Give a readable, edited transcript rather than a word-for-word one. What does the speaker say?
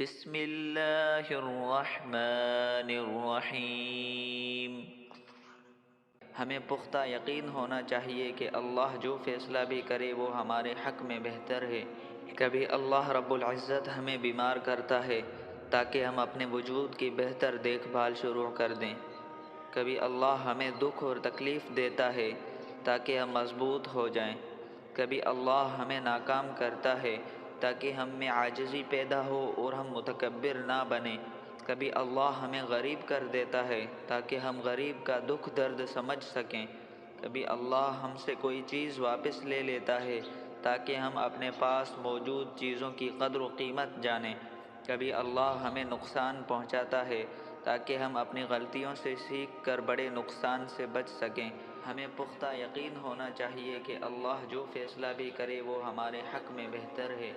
बिस्मिल्लाहिर्रहमानिर्रहीम। हमें पुख्ता यकीन होना चाहिए कि अल्लाह जो फ़ैसला भी करे वो हमारे हक़ में बेहतर है। कभी अल्लाह रब्बुल इज़्ज़त हमें बीमार करता है ताकि हम अपने वजूद की बेहतर देखभाल शुरू कर दें। कभी अल्लाह हमें दुख और तकलीफ़ देता है ताकि हम मज़बूत हो जाएं। कभी अल्लाह हमें नाकाम करता है ताकि हम में आजिज़ी पैदा हो और हम मुतकब्बिर ना बने। कभी अल्लाह हमें गरीब कर देता है ताकि हम गरीब का दुख दर्द समझ सकें। कभी अल्लाह हमसे कोई चीज़ वापस ले लेता है ताकि हम अपने पास मौजूद चीज़ों की क़द्र व कीमत जानें। कभी अल्लाह हमें नुकसान पहुंचाता है ताकि हम अपनी गलतियों से सीख कर बड़े नुकसान से बच सकें। हमें पुख्ता यकीन होना चाहिए कि अल्लाह जो फ़ैसला भी करे वो हमारे हक़ में बेहतर है।